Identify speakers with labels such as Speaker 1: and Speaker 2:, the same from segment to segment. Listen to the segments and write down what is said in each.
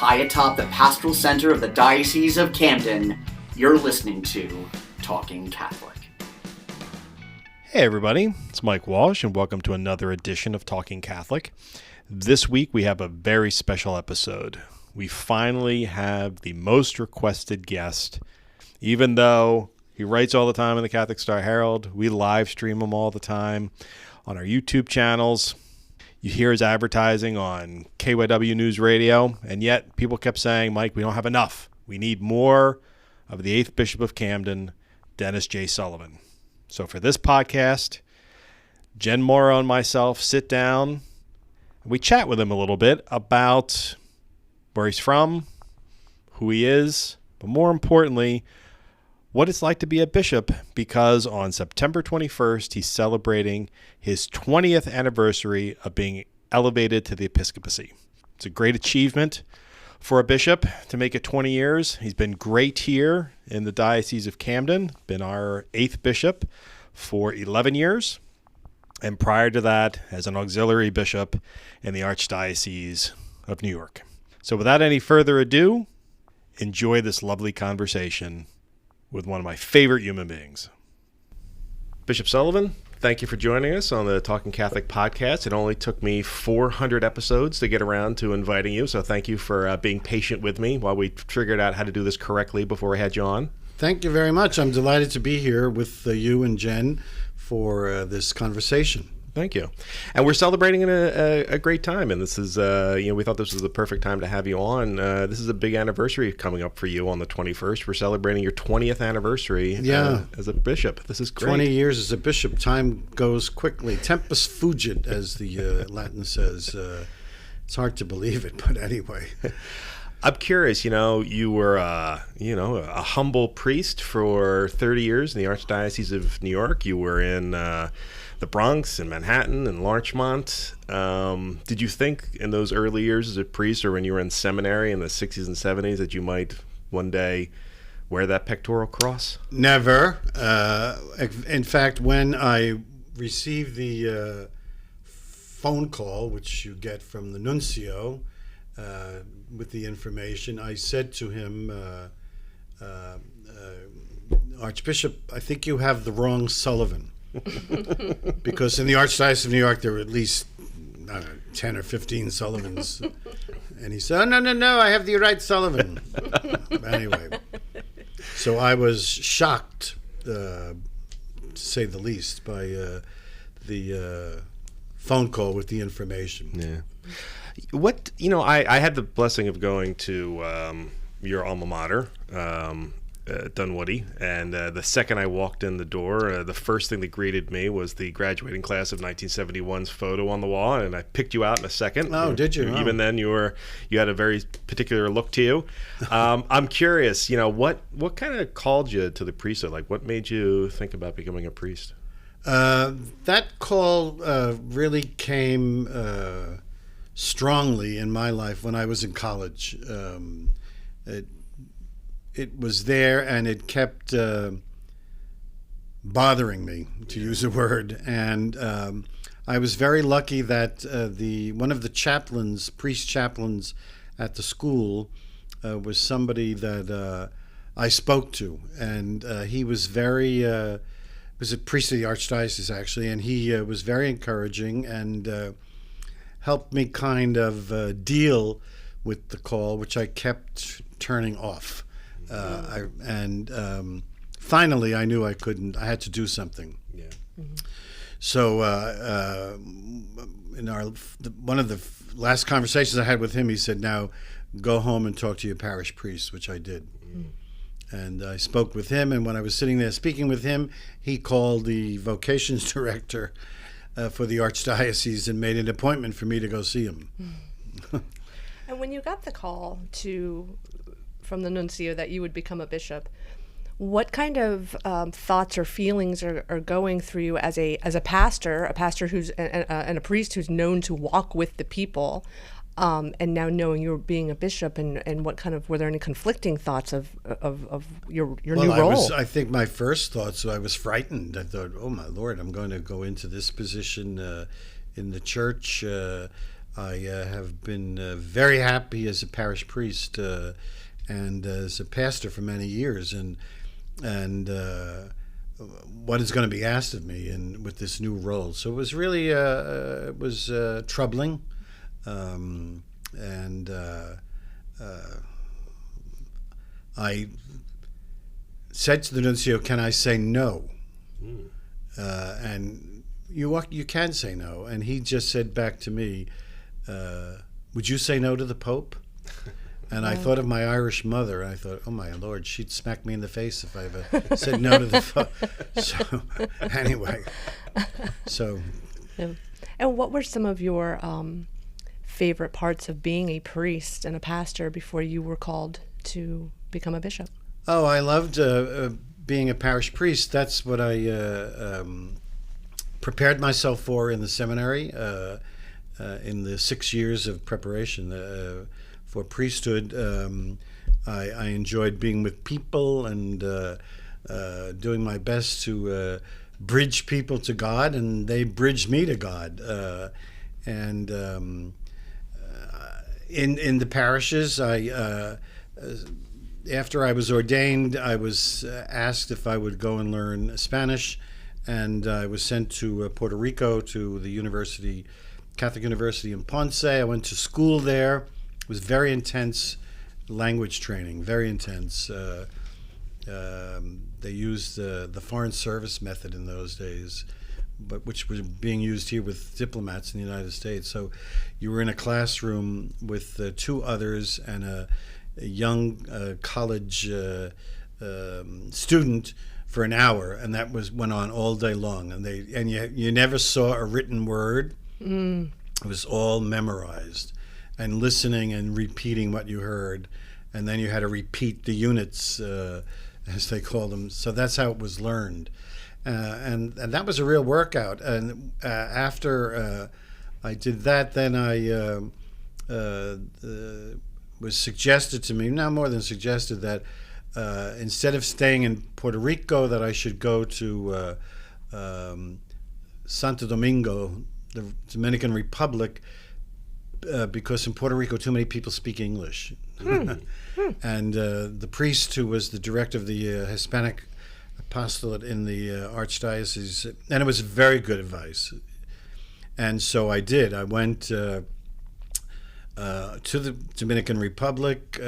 Speaker 1: high atop the pastoral center of the Diocese of Camden, you're listening to Talking Catholic.
Speaker 2: Hey everybody, it's Mike Walsh and welcome to another edition of Talking Catholic. This week we have a very special episode. We finally have the most requested guest. Even though he writes all the time in the Catholic Star Herald, we live stream him all the time on our YouTube channels. You hear his advertising on KYW News Radio, and yet people kept saying, Mike, we don't have enough. We need more of the 8th Bishop of Camden, Dennis J. Sullivan. So for this podcast, Jen, Mauro, and myself sit down, and we chat with him a little bit about where he's from, who he is, but more importantly, what it's like to be a bishop, because on September 21st, he's celebrating his 20th anniversary of being elevated to the episcopacy. It's a great achievement for a bishop to make it 20 years. He's been great here in the Diocese of Camden, been our 8th bishop for 11 years, and prior to that, as an auxiliary bishop in the Archdiocese of New York. So without any further ado, enjoy this lovely conversation with one of my favorite human beings. Bishop Sullivan, thank you for joining us on the Talking Catholic podcast. It only took me 400 episodes to get around to inviting you, so thank you for being patient with me while we figured out how to do this correctly before I had you on.
Speaker 3: Thank you very much. I'm delighted to be here with you and Jen for this conversation.
Speaker 2: Thank you. And we're celebrating a great time, and this is, we thought this was the perfect time to have you on. This is a big anniversary coming up for you on the 21st. We're celebrating your 20th anniversary as a bishop. This is great. 20
Speaker 3: years as a bishop. Time goes quickly. Tempus fugit, as the Latin says. It's hard to believe it, but anyway.
Speaker 2: I'm curious, you were, a humble priest for 30 years in the Archdiocese of New York. You were in the Bronx and Manhattan and Larchmont. Did you think in those early years as a priest or when you were in seminary in the 60s and 70s that you might one day wear that pectoral cross?
Speaker 3: Never. In fact, when I received the phone call, which you get from the nuncio, with the information, I said to him, Archbishop, I think you have the wrong Sullivan. Because in the Archdiocese of New York, there were at least 10 or 15 Sullivans. And he said, oh, no, I have the right Sullivan. Anyway, so I was shocked, to say the least, by the phone call with the information.
Speaker 2: Yeah. I had the blessing of going to your alma mater, Dunwoody, and the second I walked in the door, the first thing that greeted me was the graduating class of 1971's photo on the wall, and I picked you out in a second.
Speaker 3: Oh, did you?
Speaker 2: Even then, you had a very particular look to you. I'm curious, what kind of called you to the priesthood? Like, what made you think about becoming a priest?
Speaker 3: That call really came strongly in my life when I was in college. It was there, and it kept bothering me, to use a word. And I was very lucky that one of the priest chaplains at the school, was somebody that I spoke to, and he was was a priest of the Archdiocese actually, and he was very encouraging and helped me kind of deal with the call, which I kept turning off. Finally, I knew I couldn't. I had to do something.
Speaker 2: Yeah.
Speaker 3: Mm-hmm. So, in one of the last conversations I had with him, he said, "Now, go home and talk to your parish priest," which I did. Mm-hmm. And I spoke with him. And when I was sitting there speaking with him, he called the vocations director for the Archdiocese and made an appointment for me to go see him.
Speaker 4: Mm-hmm. And when you got the call from the nuncio that you would become a bishop, what kind of thoughts or feelings are going through you as a pastor who's and a priest who's known to walk with the people, and now knowing you're being a bishop, and what kind of, were there any conflicting thoughts of your new role?
Speaker 3: I think my first thoughts, I was frightened. I thought, oh my Lord, I'm going to go into this position in the church. I have been very happy as a parish priest and as a pastor for many years, and what is going to be asked of me and with this new role. So it was really troubling, and I said to the nuncio, "Can I say no?" And you can say no. And he just said back to me, "Would you say no to the Pope?" And I thought of my Irish mother, and I thought, oh my Lord, she'd smack me in the face if I ever said no to the Pope. So anyway,
Speaker 4: Yeah. And what were some of your favorite parts of being a priest and a pastor before you were called to become a bishop?
Speaker 3: Oh, I loved being a parish priest. That's what I prepared myself for in the seminary in the 6 years of preparation for priesthood. I enjoyed being with people and doing my best to bridge people to God, and they bridged me to God. And in the parishes, after I was ordained, I was asked if I would go and learn Spanish, and I was sent to Puerto Rico to the Catholic University in Ponce. I went to school there. It was very intense language training, very intense. They used the Foreign Service method in those days, but which was being used here with diplomats in the United States. So you were in a classroom with two others and a young college student for an hour, and that went on all day long. And you never saw a written word. It was all memorized, and listening and repeating what you heard, and then you had to repeat the units, as they call them. So that's how it was learned, and that was a real workout. And after I did that, then I was suggested to me, now more than suggested, that instead of staying in Puerto Rico, that I should go to Santo Domingo, the Dominican Republic, because in Puerto Rico too many people speak English. And the priest who was the director of the Hispanic apostolate in the Archdiocese, and it was very good advice. And so I did. I went to the Dominican Republic,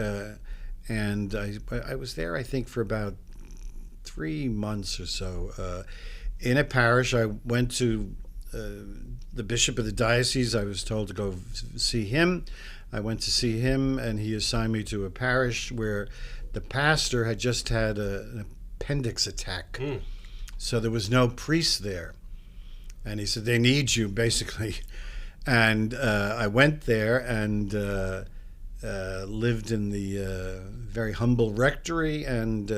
Speaker 3: and I was there, I think, for about 3 months or so. In a parish, I went to the bishop of the diocese. I was told to go see him. I went to see him, and he assigned me to a parish where the pastor had just had an appendix attack. So there was no priest there. And he said, they need you, basically. And I went there and lived in the very humble rectory and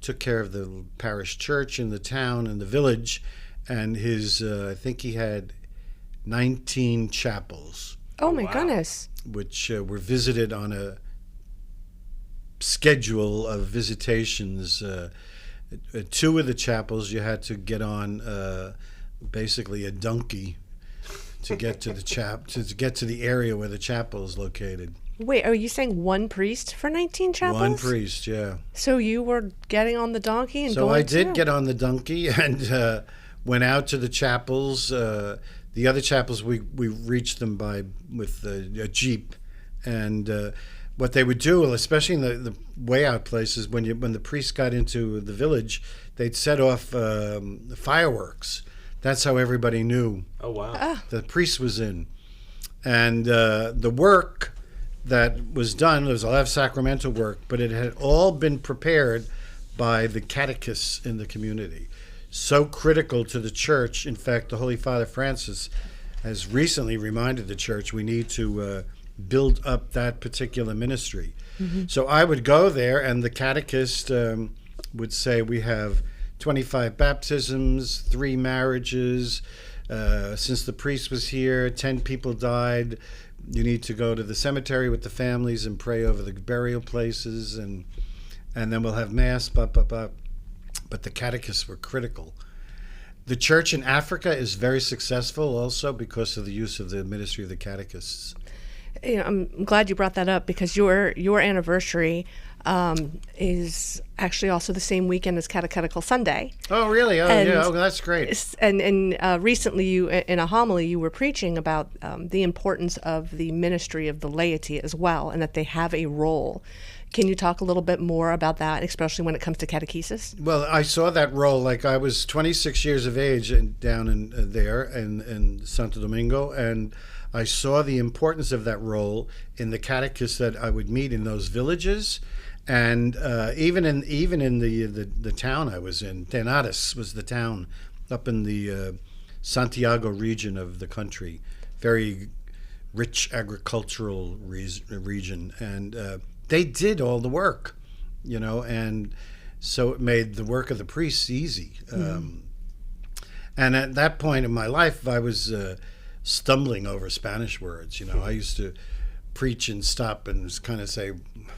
Speaker 3: took care of the parish church in the town and the village. And I think he had 19 chapels.
Speaker 4: Oh, my goodness.
Speaker 3: Which were visited on a schedule of visitations. 2 of the chapels you had to get on basically a donkey to get to to get to the area where the chapel is located.
Speaker 4: Wait, are you saying one priest for 19 chapels?
Speaker 3: One priest, yeah.
Speaker 4: So you were getting on the donkey and
Speaker 3: going?
Speaker 4: So
Speaker 3: I did get on the donkey and went out to the chapels. The other chapels we reached them with a jeep, and what they would do, especially in the way out places, when the priests got into the village, they'd set off fireworks. That's how everybody knew.
Speaker 2: Oh, wow.
Speaker 3: The priest was in. And the work that was done, there was a lot of sacramental work, but it had all been prepared by the catechists in the community. So critical to the church. In fact, the Holy Father Francis has recently reminded the church we need to build up that particular ministry. Mm-hmm. So I would go there, and the catechist would say, we have 25 baptisms, 3 marriages. Since the priest was here, 10 people died. You need to go to the cemetery with the families and pray over the burial places, and then we'll have mass, But the catechists were critical. The church in Africa is very successful also because of the use of the ministry of the catechists.
Speaker 4: I'm glad you brought that up because your anniversary is actually also the same weekend as Catechetical Sunday.
Speaker 3: Oh, really? Oh, yeah. Oh, that's great.
Speaker 4: And recently, you in a homily, you were preaching about the importance of the ministry of the laity as well, and that they have a role. Can you talk a little bit more about that, especially when it comes to catechesis?
Speaker 3: Well, I saw that role. Like I was 26 years of age down in there in Santo Domingo, and I saw the importance of that role in the catechists that I would meet in those villages, and even in the town I was in. Tenares was the town up in the Santiago region of the country, very rich agricultural region, and they did all the work, and so it made the work of the priests easy. And at that point in my life, I was stumbling over Spanish words. I used to preach and stop and kind of say,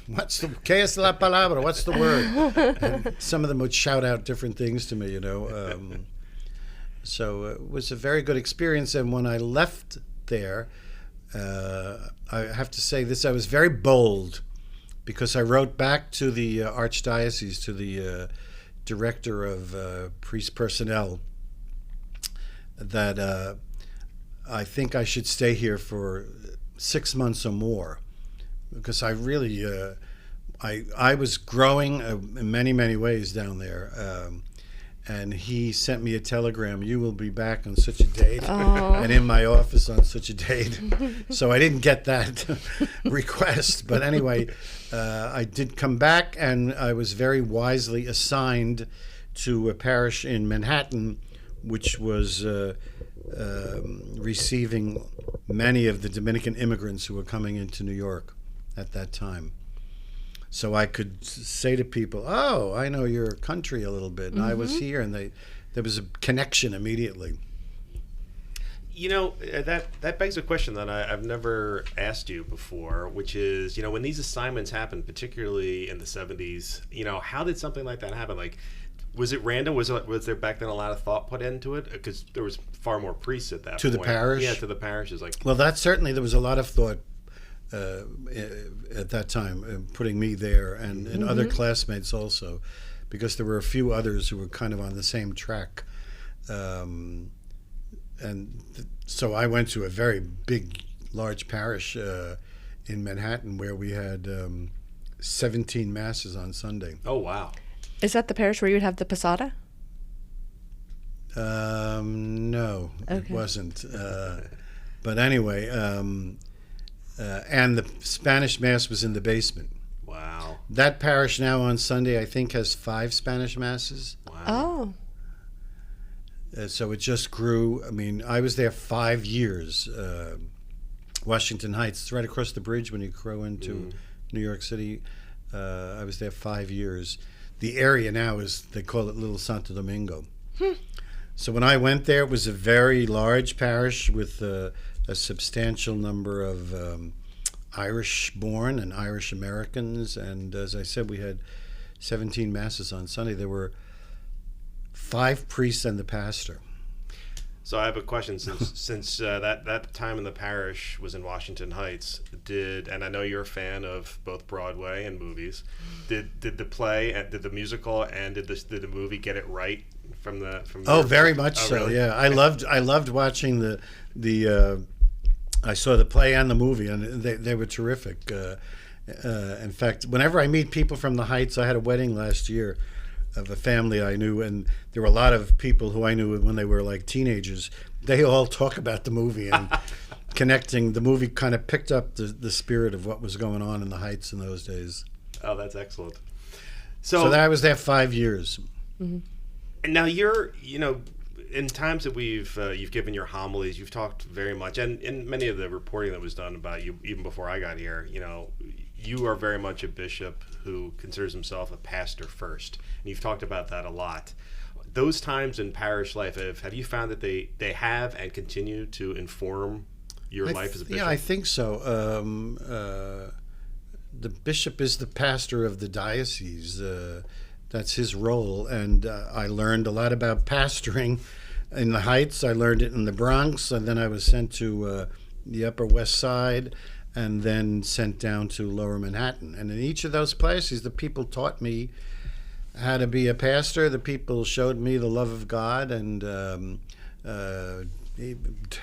Speaker 3: ¿Qué es la palabra? What's the word? And some of them would shout out different things to me, So it was a very good experience. And when I left there, I have to say this, I was very bold because I wrote back to the Archdiocese, to the director of priest personnel, that I think I should stay here for 6 months or more, because I really, I was growing in many, many ways down there. And he sent me a telegram, you will be back on such a date, and in my office on such a date. So I didn't get that request. But anyway, I did come back, and I was very wisely assigned to a parish in Manhattan, which was receiving many of the Dominican immigrants who were coming into New York at that time. So I could say to people, "Oh, I know your country a little bit," and I was here, and there was a connection immediately.
Speaker 2: That begs a question that I've never asked you before, which is, when these assignments happened, particularly in the 70s, how did something like that happen? Like, was it random? Was there back then a lot of thought put into it? Because there was far more priests at that point.
Speaker 3: To the parish?
Speaker 2: Yeah, to the parishes.
Speaker 3: Well, there was a lot of thought at that time, putting me there and other classmates also, because there were a few others who were kind of on the same track. So I went to a very big, large parish in Manhattan where we had 17 masses on Sunday.
Speaker 2: Oh, wow.
Speaker 4: Is that the parish where you would have the posada?
Speaker 3: No,
Speaker 4: okay.
Speaker 3: It wasn't. But anyway, and the Spanish Mass was in the basement.
Speaker 2: Wow.
Speaker 3: That parish now on Sunday, I think, has 5 Spanish Masses.
Speaker 4: Wow.
Speaker 3: Oh. So it just grew. I mean, I was there 5 years. Washington Heights, it's right across the bridge when you crow into New York City. I was there 5 years. The area now they call it Little Santo Domingo. So when I went there, it was a very large parish with a substantial number of Irish-born and Irish Americans, and as I said, we had 17 masses on Sunday. There were 5 priests and the pastor.
Speaker 2: So I have a question. Since that time in the parish was in Washington Heights, and I know you're a fan of both Broadway and movies, did the play, did the musical, and did the movie get it right from
Speaker 3: very much so.
Speaker 2: Really?
Speaker 3: Yeah, I loved watching the I saw the play and the movie, and they were terrific. In fact, whenever I meet people from the Heights, I had a wedding last year of a family I knew, and there were a lot of people who I knew when they were like teenagers. They all talk about the movie and connecting. The movie kind of picked up the spirit of what was going on in the Heights in those days.
Speaker 2: Oh, that's excellent.
Speaker 3: So I was there 5 years.
Speaker 4: Mm-hmm.
Speaker 2: And now you're, in times that you've given your homilies, you've talked very much, and in many of the reporting that was done about you, even before I got here, you are very much a bishop who considers himself a pastor first, and you've talked about that a lot. Those times in parish life, have you found that they have and continue to inform your life as a bishop?
Speaker 3: Yeah, I think so. The bishop is the pastor of the diocese. That's his role, and I learned a lot about pastoring in the Heights. I learned it in the Bronx, and then I was sent to the Upper West Side, and then sent down to Lower Manhattan. And in each of those places, the people taught me how to be a pastor. The people showed me the love of God, and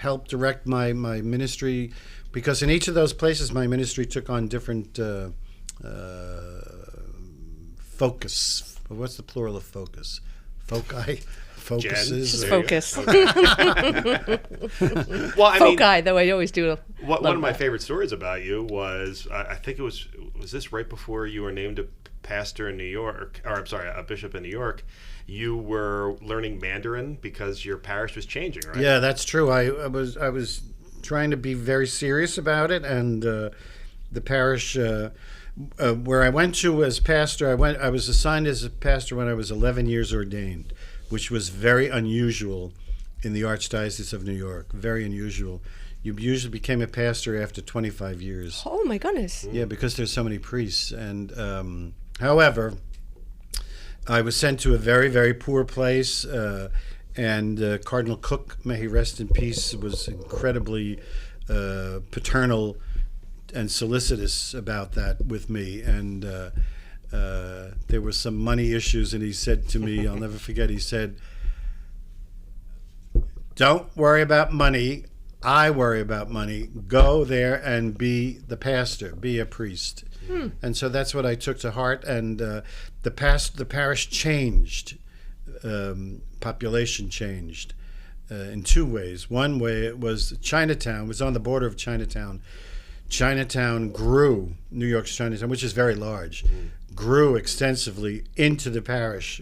Speaker 3: helped direct my ministry, because in each of those places, my ministry took on different focus. What's the plural of focus? Foci? Focuses?
Speaker 4: Just focus.
Speaker 2: Well, I mean,
Speaker 4: Foci, though I always do.
Speaker 2: one of my favorite stories about you was, I think it was this right before you were named a pastor in New York, or I'm sorry, a bishop in New York. You were learning Mandarin because your parish was changing, right?
Speaker 3: Yeah, that's true. I was trying to be very serious about it, and the parish where I went to as pastor, I was assigned as a pastor when I was 11 years ordained, which was very unusual in the Archdiocese of New York. Very unusual. You usually became a pastor after 25 years.
Speaker 4: Oh my goodness!
Speaker 3: Yeah, because there's so many priests. And however, I was sent to a very, very poor place, and Cardinal Cook, may he rest in peace, was incredibly paternal and solicitous about that with me. And there were some money issues, and he said to me, I'll never forget, he said, "Don't worry about money. I worry about money. Go there and be the pastor, be a priest." And so that's what I took to heart. And the parish changed. Population changed in two ways. One way, it was Chinatown, was on the border of Chinatown. Chinatown grew, New York's Chinatown, which is very large, grew extensively into the parish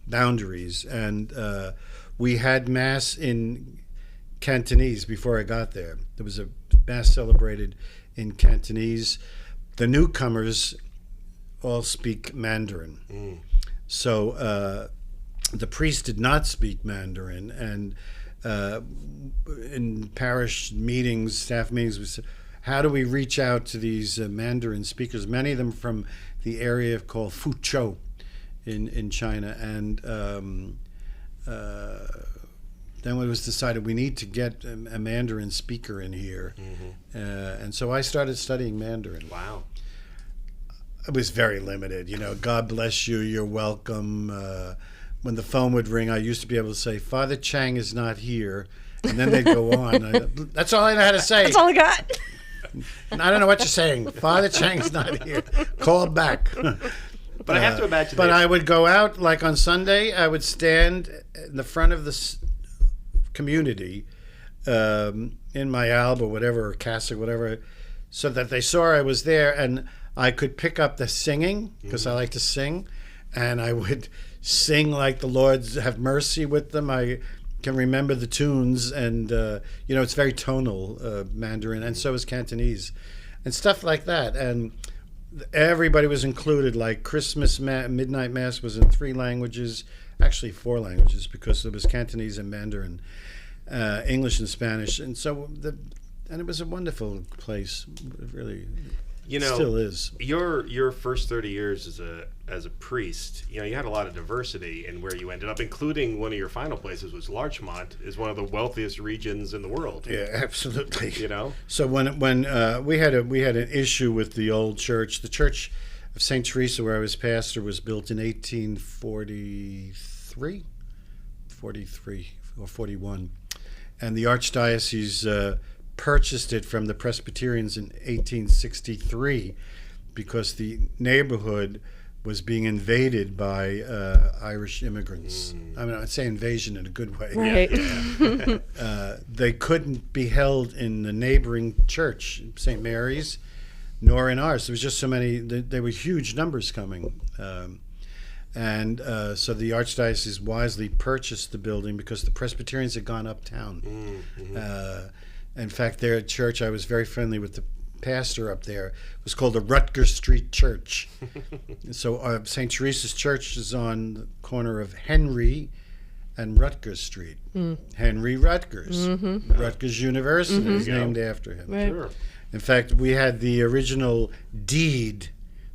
Speaker 3: boundaries. And we had Mass in Cantonese before I got there. There was a Mass celebrated in Cantonese. The newcomers all speak Mandarin. So the priest did not speak Mandarin, and in parish meetings, staff meetings, we said, how do we reach out to these Mandarin speakers? Many of them from the area called Fuzhou in China. And then it was decided we need to get a Mandarin speaker in here. And so I started studying Mandarin.
Speaker 2: Wow.
Speaker 3: It was very limited. God bless you, you're welcome. When the phone would ring, I used to be able to say, "Father Chang is not here." And then they'd go on. That's all I know how to say.
Speaker 4: That's all I got.
Speaker 3: I don't know what you're saying. Father Chang's not here. Call back.
Speaker 2: But I have to imagine.
Speaker 3: But I would go out, like on Sunday, I would stand in the front of the community in my alb or whatever, or cassock, whatever, so that they saw I was there, and I could pick up the singing, because I like to sing, and I would sing like the Lord's have mercy with them. I can remember the tunes, and it's very tonal, Mandarin, and so is Cantonese, and stuff like that. And everybody was included. Like Christmas midnight mass was in 3 languages, actually 4 languages, because it was Cantonese and Mandarin, English and Spanish, and so and it was a wonderful place. It really. Still is.
Speaker 2: Your first 30 years as a priest, you had a lot of diversity in where you ended up, including one of your final places was Larchmont, is one of the wealthiest regions in the world.
Speaker 3: Yeah, absolutely.
Speaker 2: So
Speaker 3: when we had an issue with the old church, the Church of St. Teresa, where I was pastor, was built in 1843 or 41, and the Archdiocese purchased it from the Presbyterians in 1863 because the neighborhood was being invaded by Irish immigrants. I mean, I'd say invasion in a good way.
Speaker 4: Right.
Speaker 3: They couldn't be held in the neighboring church, St. Mary's, nor in ours. There was just so many. There were huge numbers coming. And so the Archdiocese wisely purchased the building because the Presbyterians had gone uptown. In fact, their church, I was very friendly with the pastor up there. It was called the Rutger Street Church. So St. Teresa's Church is on the corner of Henry and Rutgers Street. Henry Rutgers. Rutgers University is named after him.
Speaker 4: Right.
Speaker 2: Sure.
Speaker 3: In fact, we had the original deed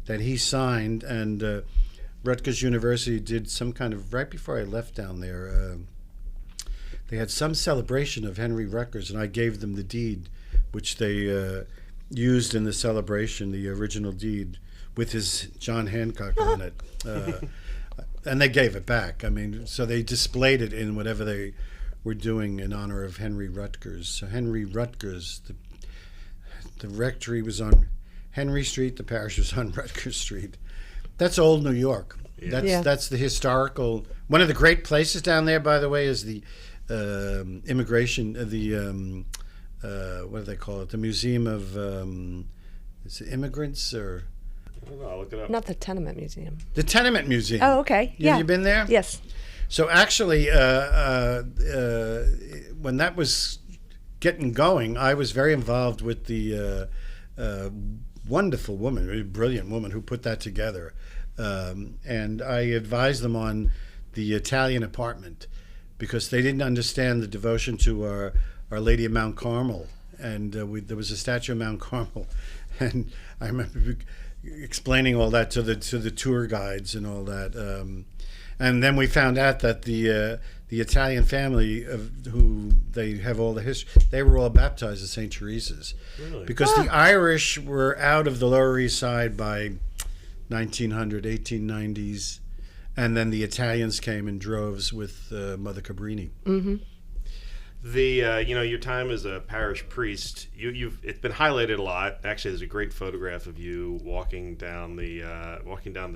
Speaker 3: that he signed, and Rutgers University did some kind of, right before I left down there, they had some celebration of Henry Rutgers, and I gave them the deed, which they used in the celebration, the original deed, with his John Hancock on it. And they gave it back. I mean, so they displayed it in whatever they were doing in honor of Henry Rutgers. So Henry Rutgers, the rectory was on Henry Street, the parish was on Rutgers Street. That's old New York.
Speaker 2: Yeah.
Speaker 3: That's the historical. One of the great places down there, by the way, is the immigration. What do they call it? The Museum of is it immigrants or
Speaker 2: I don't know, I'll look it up.
Speaker 4: Not the Tenement Museum.
Speaker 3: the Tenement Museum.
Speaker 4: Oh, okay. Yeah.
Speaker 3: You been there?
Speaker 4: Yes.
Speaker 3: So actually, when that was getting going, I was very involved with the wonderful woman, a brilliant woman who put that together. And I advised them on the Italian apartment because they didn't understand the devotion to Our Lady of Mount Carmel. And there was a statue of Mount Carmel. And I remember explaining all that to the tour guides and all that. And then we found out that the Italian family who they have all the history, they were all baptized at St. Teresa's.
Speaker 2: Really?
Speaker 3: Because the Irish were out of the Lower East Side by 1890s, and then the Italians came in droves with Mother Cabrini.
Speaker 4: Mm-hmm.
Speaker 2: Your time as a parish priest, it's been highlighted a lot. Actually, there's a great photograph of you walking down the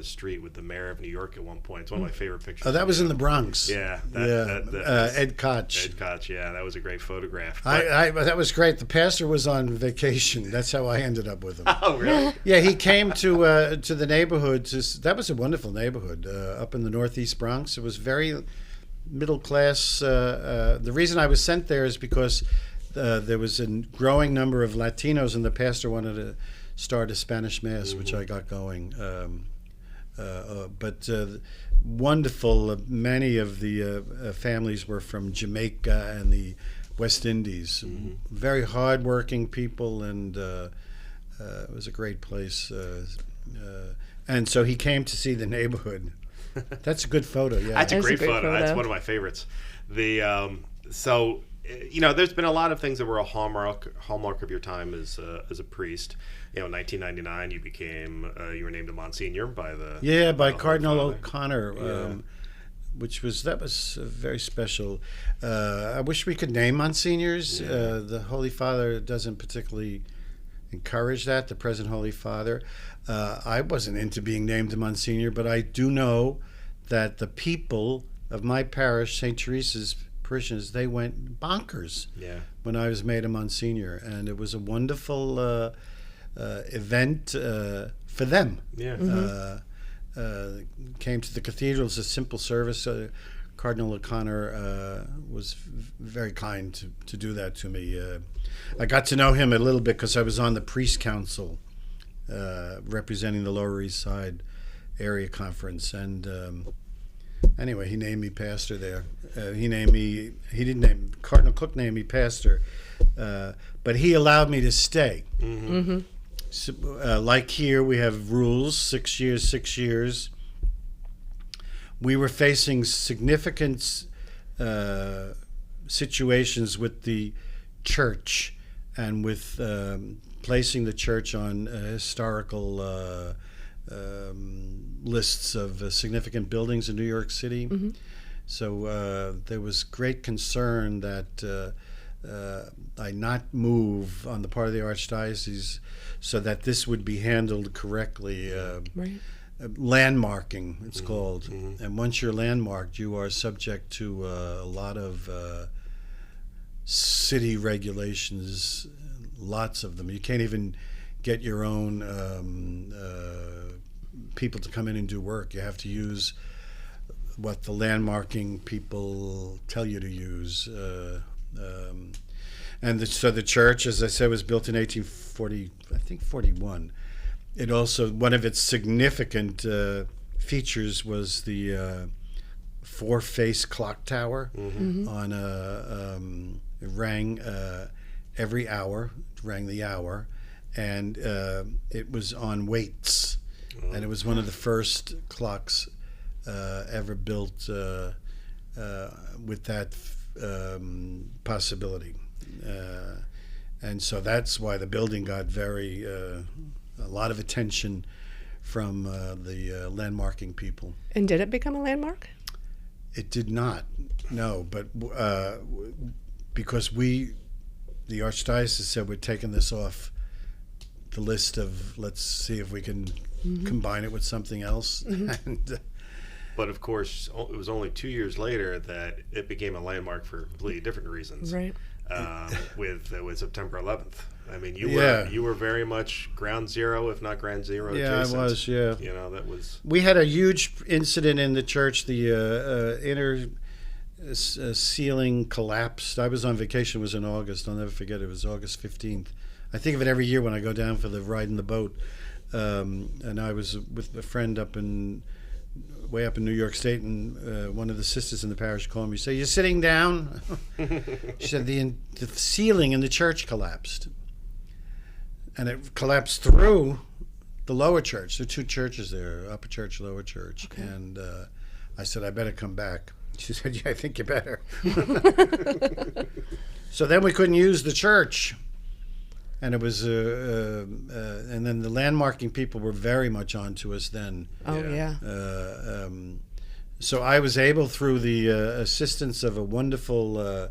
Speaker 2: street with the mayor of New York at one point. It's one of my favorite pictures.
Speaker 3: Oh, that was in the Bronx.
Speaker 2: Yeah,
Speaker 3: Ed Koch.
Speaker 2: Ed Koch, yeah, that was a great photograph.
Speaker 3: That was great. The pastor was on vacation. That's how I ended up with him.
Speaker 2: Oh, really?
Speaker 3: Yeah, he came to the neighborhood. That was a wonderful neighborhood up in the Northeast Bronx. It was very middle class. The reason I was sent there is because there was a growing number of Latinos, and the pastor wanted to start a Spanish Mass, which I got going. But wonderful. Many of the families were from Jamaica and the West Indies. Very hardworking people, and it was a great place. And so he came to see the neighborhood. That's a good photo. Yeah,
Speaker 2: That's a great photo. That's one of my favorites. There's been a lot of things that were a hallmark of your time as a priest. In 1999, you were named a Monsignor by
Speaker 3: Cardinal O'Connor, which was very special. I wish we could name Monsignors. The Holy Father doesn't particularly encourage that. The present Holy Father. I wasn't into being named a Monsignor, but I do know that the people of my parish, St. Teresa's parishioners, they went bonkers when I was made a Monsignor, and it was a wonderful event for them. Came to the cathedral. It was a simple service. Cardinal O'Connor was very kind to do that to me. I got to know him a little bit because I was on the priest council representing the Lower East Side area conference, and anyway, he named me pastor there. Cardinal Cook named me pastor, but he allowed me to stay. So, like here, we have rules: 6 years, 6 years. We were facing significant situations with the church and with placing the church on historical lists of significant buildings in New York City. So there was great concern that I not move on the part of the Archdiocese so that this would be handled correctly.
Speaker 4: Right.
Speaker 3: Landmarking, it's called. And once you're landmarked, you are subject to a lot of city regulations, lots of them. You can't even get your own people to come in and do work. You have to use what the landmarking people tell you to use. So the church, as I said, was built in 1840, I think 41. It also, one of its significant features was the four-face clock tower on it rang every hour, rang the hour, and it was on weights, and it was one of the first clocks ever built with that possibility. And so that's why the building got a lot of attention from the landmarking people.
Speaker 4: And did it become a landmark?
Speaker 3: It did not, no, but because the Archdiocese said we're taking this off the list of, let's see if we can combine it with something else. And,
Speaker 2: but of course, it was only 2 years later that it became a landmark for completely different reasons.
Speaker 4: Right.
Speaker 2: With September 11th. I mean, you were very much ground zero, if not ground zero.
Speaker 3: Yeah,
Speaker 2: adjacent.
Speaker 3: I was. Yeah,
Speaker 2: you know, that was.
Speaker 3: We had a huge incident in the church. The inner ceiling collapsed. I was on vacation. It was in August. I'll never forget. It was August 15th. I think of it every year when I go down for the ride in the boat. And I was with a friend way up in New York State, and one of the sisters in the parish called me. Say, "You're sitting down." She said the ceiling in the church collapsed, and it collapsed through the lower church. There are two churches there, upper church, lower church. Okay. And I said, "I better come back." She said, "Yeah, I think you better." So then we couldn't use the church. And it was, and then the landmarking people were very much on to us then.
Speaker 4: Oh, yeah.
Speaker 3: So I was able, through the assistance of a wonderful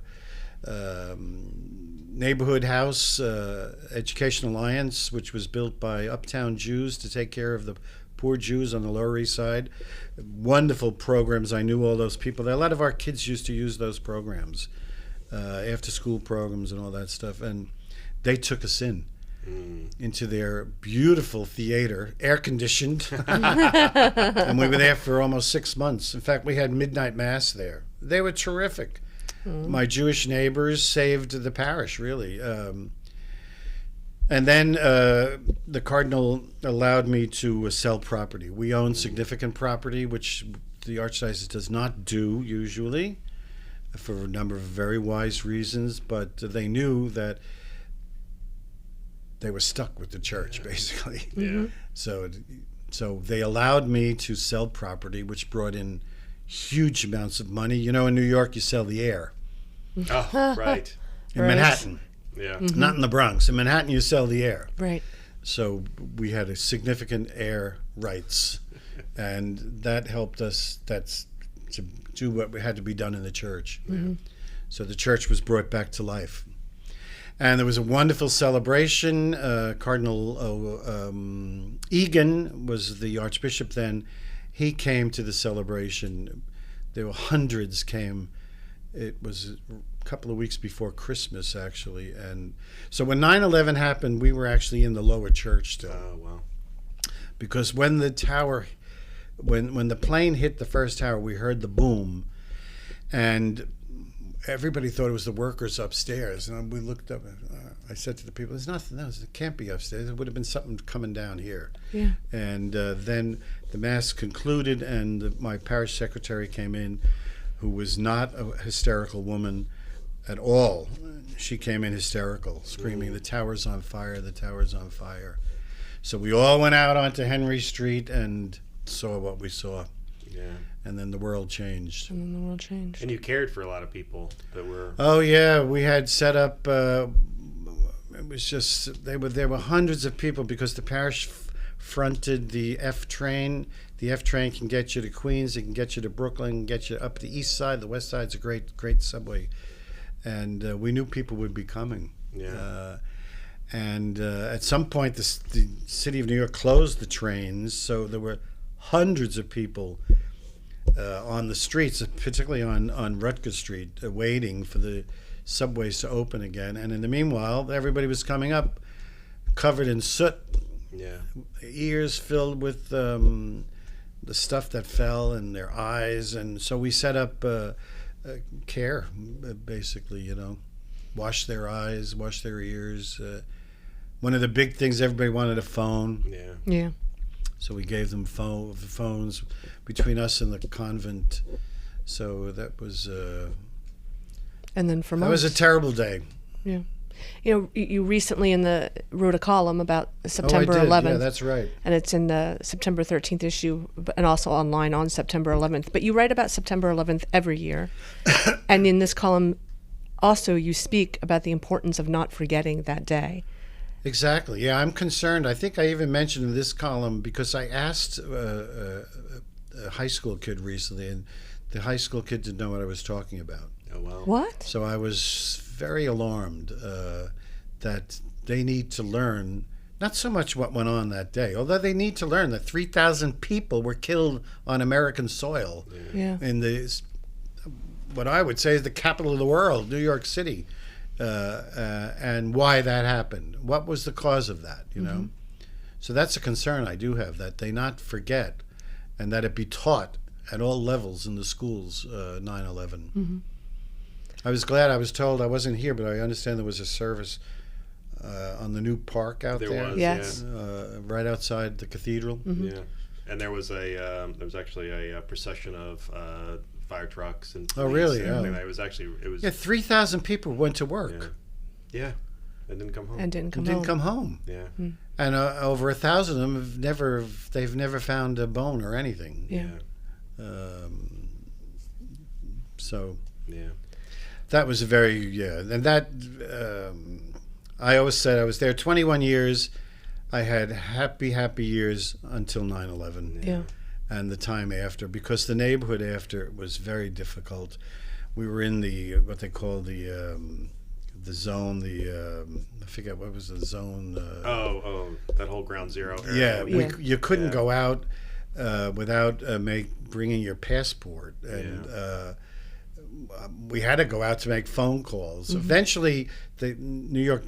Speaker 3: neighborhood house, Education Alliance, which was built by uptown Jews to take care of the poor Jews on the Lower East Side. Wonderful programs. I knew all those people. A lot of our kids used to use those programs, after-school programs and all that stuff. And they took us into their beautiful theater, air-conditioned. And we were there for almost 6 months. In fact, we had midnight mass there. They were terrific. My Jewish neighbors saved the parish, really. And then the cardinal allowed me to sell property. We own significant property, which the Archdiocese does not do usually, for a number of very wise reasons. But they knew that they were stuck with the church, basically.
Speaker 2: Yeah.
Speaker 3: So they allowed me to sell property, which brought in huge amounts of money. You know, in New York, you sell the air.
Speaker 2: Oh, right.
Speaker 3: In Manhattan.
Speaker 2: Yeah.
Speaker 3: Not in the Bronx. In Manhattan, you sell the air.
Speaker 4: Right.
Speaker 3: So we had a significant air rights, and that helped us. That's to do what had to be done in the church. So the church was brought back to life. And there was a wonderful celebration. Cardinal Egan was the Archbishop then. He came to the celebration. There were hundreds came. It was a couple of weeks before Christmas, actually. And so when 9/11 happened, we were actually in the lower church still.
Speaker 2: Oh, wow.
Speaker 3: Because when the tower, when the plane hit the first tower, we heard the boom. And everybody thought it was the workers upstairs, and we looked up. I said to the people, "There's nothing else. It can't be upstairs. It would have been something coming down here."
Speaker 4: Yeah.
Speaker 3: And then the mass concluded, and my parish secretary came in, who was not a hysterical woman at all. She came in hysterical, screaming, "The tower's on fire! The tower's on fire!" So we all went out onto Henry Street and saw what we saw.
Speaker 2: Yeah.
Speaker 3: And then the world changed.
Speaker 4: And then the world changed.
Speaker 2: And you cared for a lot of people that were.
Speaker 3: Oh yeah, we had set up. It was just there were hundreds of people because the parish fronted the F train. The F train can get you to Queens, it can get you to Brooklyn, get you up the east side. The west side's a great subway, and we knew people would be coming.
Speaker 2: Yeah.
Speaker 3: And at some point, the city of New York closed the trains, so there were hundreds of people on the streets, particularly on Rutgers Street, waiting for the subways to open again. And in the meanwhile, everybody was coming up covered in soot, ears filled with the stuff that fell in their eyes. And so we set up care, basically, wash their eyes, wash their ears. One of the big things, everybody wanted a phone.
Speaker 4: Yeah.
Speaker 3: So we gave them phones between us and the convent. So that was.
Speaker 4: And then for most,
Speaker 3: that was a terrible day.
Speaker 4: Yeah. You recently wrote a column about September
Speaker 3: Oh, I did.
Speaker 4: 11th.
Speaker 3: Yeah, that's right.
Speaker 4: And it's in the September 13th issue and also online on September 11th. But you write about September 11th every year. And in this column, also, you speak about the importance of not forgetting that day.
Speaker 3: Exactly. Yeah, I'm concerned. I think I even mentioned in this column because I asked a high school kid recently, and the high school kid didn't know what I was talking about.
Speaker 2: Oh, wow.
Speaker 4: What?
Speaker 3: So I was very alarmed that they need to learn not so much what went on that day, although they need to learn that 3,000 people were killed on American soil
Speaker 4: Yeah.
Speaker 3: in what I would say is the capital of the world, New York City, and why that happened. What was the cause of that, you know? So that's a concern I do have, that they not forget and that it be taught at all levels in the schools, 9/11. I was glad I was told, I wasn't here, but I understand there was a service on the new park out there.
Speaker 2: There was,
Speaker 4: Yes.
Speaker 3: Right outside the cathedral.
Speaker 2: Yeah. And there was actually a procession of fire trucks and police.
Speaker 3: Oh, really?
Speaker 2: And everything.
Speaker 3: Oh.
Speaker 2: It was
Speaker 3: Yeah, 3,000 people went to work
Speaker 2: yeah. And didn't come home.
Speaker 4: And didn't come
Speaker 3: and didn't
Speaker 4: home.
Speaker 3: come home.
Speaker 2: Yeah.
Speaker 3: And over 1,000 of them they've never found a bone or anything.
Speaker 4: Yeah.
Speaker 3: So
Speaker 2: Yeah.
Speaker 3: that was and that, I always said I was there 21 years. I had happy years until 9/11
Speaker 4: Yeah.
Speaker 3: and the time after, because the neighborhood after was very difficult. We were in what they call the zone, I forget what was the zone.
Speaker 2: That whole ground zero area.
Speaker 3: Yeah, you couldn't
Speaker 2: Yeah.
Speaker 3: go out without bringing your passport, and we had to go out to make phone calls. Eventually, the New York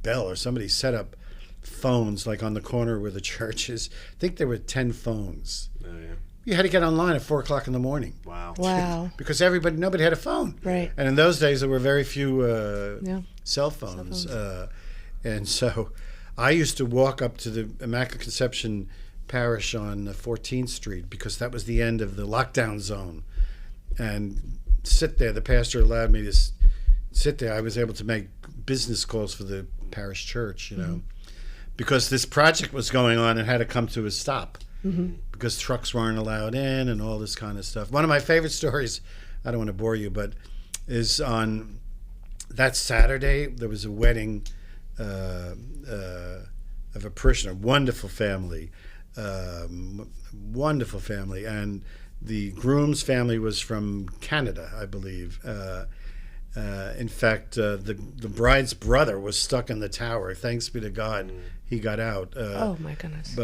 Speaker 3: Bell or somebody set up phones like on the corner where the church is. I think there were 10 phones.
Speaker 2: Oh, yeah.
Speaker 3: You had to get online at 4:00 in the morning
Speaker 2: Wow.
Speaker 4: Wow.
Speaker 3: because nobody had a phone.
Speaker 4: Right.
Speaker 3: And in those days, there were very few
Speaker 4: Yeah.
Speaker 3: cell phones. And so I used to walk up to the Immaculate Conception Parish on 14th Street because that was the end of the lockdown zone, and sit there. The pastor allowed me to sit there. I was able to make business calls for the parish church, because this project was going on and had to come to a stop because trucks weren't allowed in and all this kind of stuff. One of my favorite stories, I don't want to bore you, but is on that Saturday, there was a wedding of a parishioner, wonderful family, and the groom's family was from Canada, I believe. In fact, the bride's brother was stuck in the tower. Thanks be to God, he got out.
Speaker 4: Oh my goodness.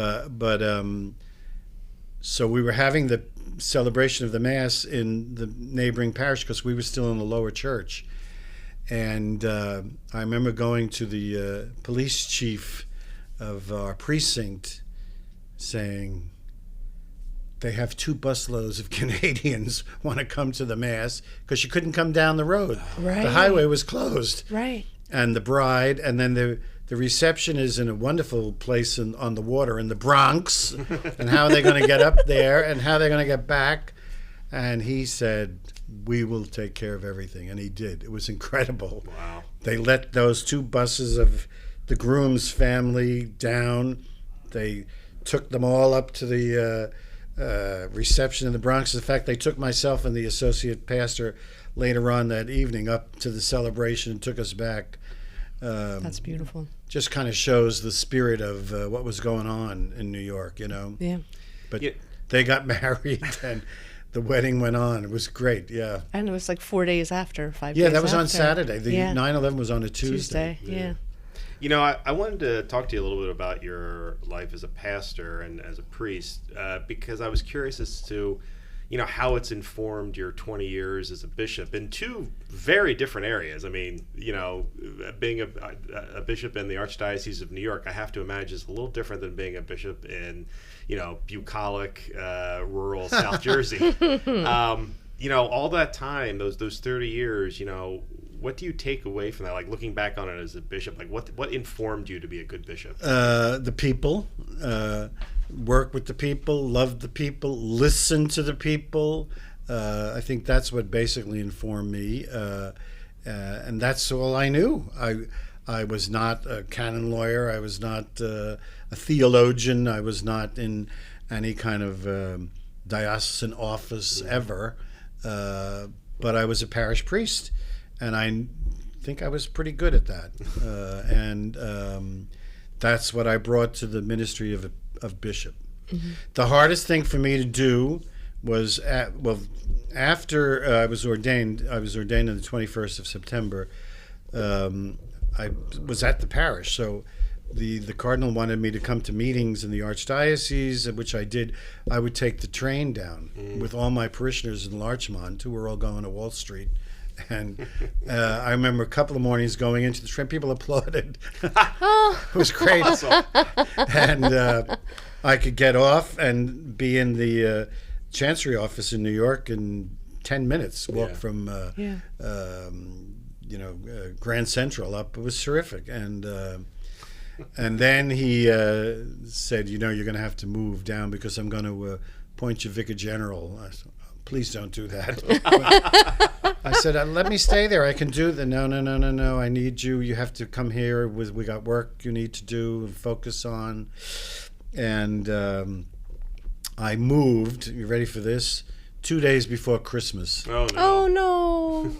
Speaker 3: So we were having the celebration of the Mass in the neighboring parish because we were still in the lower church. And I remember going to the police chief of our precinct saying, they have 2 busloads of Canadians want to come to the Mass because you couldn't come down the road.
Speaker 4: Right.
Speaker 3: The highway was closed.
Speaker 4: Right.
Speaker 3: And the bride, and then the reception is in a wonderful place on the water in the Bronx. And how are they going to get up there and how they're going to get back? And he said, we will take care of everything. And he did. It was incredible.
Speaker 2: Wow.
Speaker 3: They let those 2 buses of the groom's family down. They took them all up to the reception in the Bronx. In fact, they took myself and the associate pastor later on that evening up to the celebration and took us back.
Speaker 4: That's beautiful.
Speaker 3: Just kind of shows the spirit of what was going on in New York,
Speaker 4: Yeah.
Speaker 3: But
Speaker 2: Yeah.
Speaker 3: they got married and the wedding went on. It was great, yeah.
Speaker 4: And it was like 4 days after, 5 days
Speaker 3: Yeah, that was
Speaker 4: after.
Speaker 3: on Saturday. The
Speaker 4: Yeah.
Speaker 3: 9/11 was on a Tuesday.
Speaker 4: Yeah.
Speaker 2: I wanted to talk to you a little bit about your life as a pastor and as a priest, because I was curious as to, how it's informed your 20 years as a bishop in 2 very different areas. I mean, being a bishop in the Archdiocese of New York, I have to imagine is a little different than being a bishop in, bucolic, rural South Jersey. All that time, those 30 years, what do you take away from that? Like looking back on it as a bishop, like what informed you to be a good bishop?
Speaker 3: The people, work with the people, love the people, listen to the people. I think that's what basically informed me. And that's all I knew. I was not a canon lawyer. I was not a theologian. I was not in any kind of diocesan office ever. But I was a parish priest, and I think I was pretty good at that. And that's what I brought to the ministry of bishop. Mm-hmm. The hardest thing for me to do was after I was ordained. I was ordained on the 21st of September. I was at the parish, so the cardinal wanted me to come to meetings in the Archdiocese, which I did. I would take the train down with all my parishioners in Larchmont, who were all going to Wall Street. And I remember a couple of mornings going into the train, people applauded. It was great. Awesome. And I could get off and be in the Chancery office in New York in 10 minutes, walk from Grand Central up. It was terrific. And then he said, you're going to have to move down because I'm going to appoint you Vicar General. I said, please don't do that. I said, let me stay there. I can do that. No. I need you. You have to come here. We got work you need to do and focus on. And I moved. You ready for this? 2 days before Christmas.
Speaker 4: Oh, no.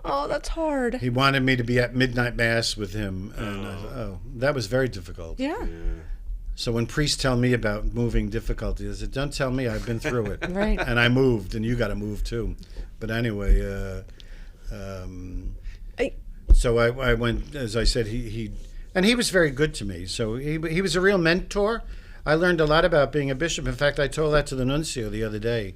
Speaker 4: Oh, that's hard.
Speaker 3: He wanted me to be at midnight mass with him. And I thought, that was very difficult.
Speaker 4: Yeah.
Speaker 3: So when priests tell me about moving difficulties, I said, don't tell me, I've been through it.
Speaker 4: Right.
Speaker 3: And I moved, and you got to move too. But anyway, so I went, as I said, he was very good to me. So he was a real mentor. I learned a lot about being a bishop. In fact, I told that to the nuncio the other day.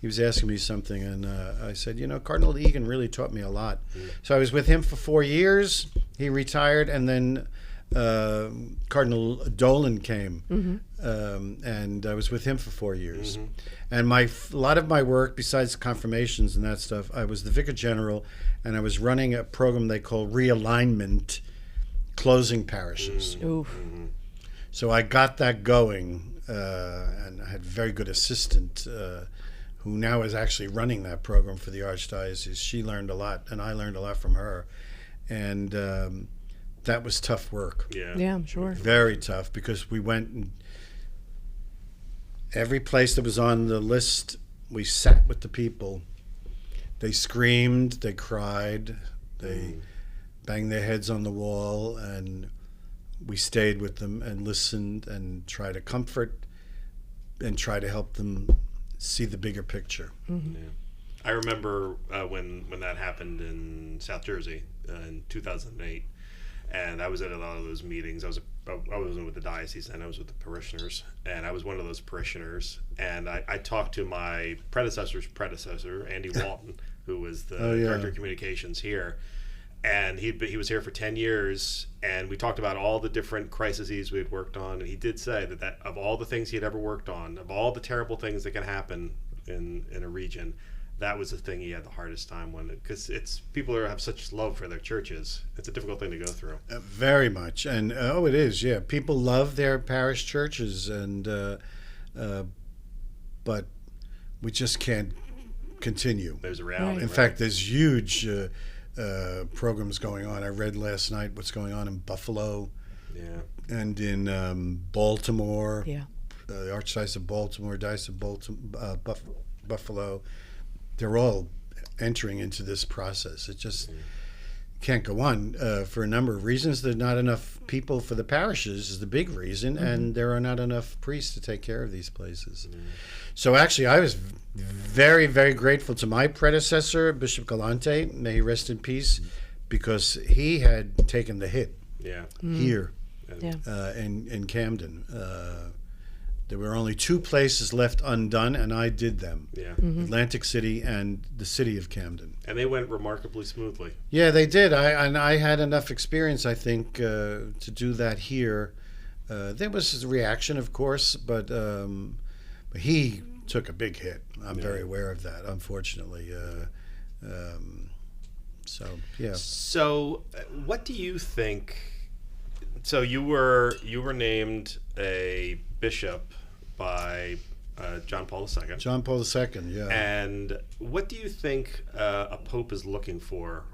Speaker 3: He was asking me something, and I said, Cardinal Egan really taught me a lot. So I was with him for 4 years. He retired, and then Cardinal Dolan came, and I was with him for 4 years. And a lot of my work, besides confirmations and that stuff, I was the Vicar General, and I was running a program they call Realignment, closing parishes. So I got that going, and I had a very good assistant who now is actually running that program for the Archdiocese. She learned a lot, and I learned a lot from her. And that was tough work.
Speaker 4: Yeah, I'm sure.
Speaker 3: Very tough, because we went and every place that was on the list, we sat with the people. They screamed, they cried, they banged their heads on the wall, and we stayed with them and listened and tried to comfort and try to help them see the bigger picture.
Speaker 2: Yeah. I remember when that happened in South Jersey in 2008, and I was at a lot of those meetings. I wasn't with the diocese, and I was with the parishioners, and I was one of those parishioners. And I talked to my predecessor's predecessor, Andy Walton, who was the director of communications here. And he was here for 10 years, and we talked about all the different crises we had worked on. And he did say that of all the things he had ever worked on, of all the terrible things that can happen in a region, that was the thing he had the hardest time with, because people have such love for their churches. It's a difficult thing to go through.
Speaker 3: Very much, and it is. Yeah, people love their parish churches, and but we just can't continue.
Speaker 2: There's a reality.
Speaker 3: In fact, there's huge programs going on. I read last night what's going on in Buffalo, and in Baltimore. The Archdiocese of Baltimore, Diocese of Buffalo. They're all entering into this process. It just can't go on for a number of reasons. There's not enough people for the parishes is the big reason, and there are not enough priests to take care of these places. So actually, I was very, very grateful to my predecessor, Bishop Galante, may he rest in peace, because he had taken the hit here in Camden. There were only 2 places left undone, and I did them. Atlantic City and the city of Camden.
Speaker 2: And they went remarkably smoothly.
Speaker 3: Yeah, they did. I had enough experience, I think, to do that here. There was a reaction, of course, but he took a big hit. I'm very aware of that, unfortunately.
Speaker 2: So what do you think? So you were named a bishop by John Paul II.
Speaker 3: John Paul II, yeah.
Speaker 2: And what do you think a pope is looking for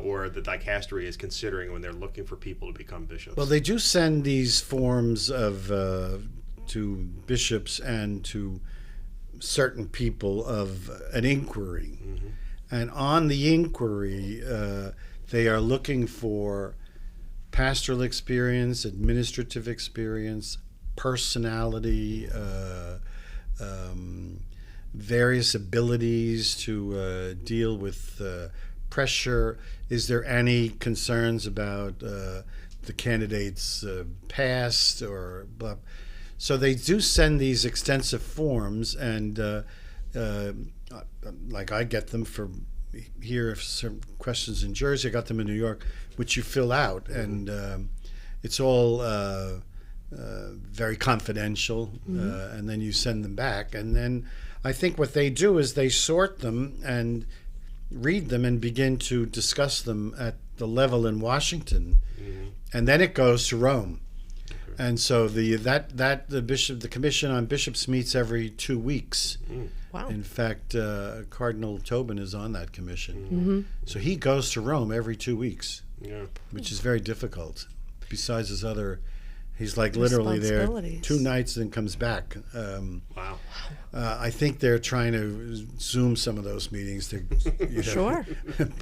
Speaker 2: or the dicastery is considering when they're looking for people to become bishops?
Speaker 3: Well, they do send these forms of to bishops and to certain people of an inquiry. Mm-hmm. And on the inquiry, they are looking for pastoral experience, administrative experience, personality, various abilities to deal with pressure. Is there any concerns about the candidate's past or blah? So they do send these extensive forms, and like I get them for here, if some questions in Jersey, I got them in New York, which you fill out, and it's all very confidential, and then you send them back, and then I think what they do is they sort them and read them and begin to discuss them at the level in Washington, and then it goes to Rome. And so the Commission on Bishops meets every 2 weeks.
Speaker 4: Wow.
Speaker 3: In fact, Cardinal Tobin is on that commission. So he goes to Rome every 2 weeks, which is very difficult. Besides his other, he's like literally there 2 nights and comes back.
Speaker 2: Wow.
Speaker 3: I think they're trying to Zoom some of those meetings.
Speaker 4: Sure.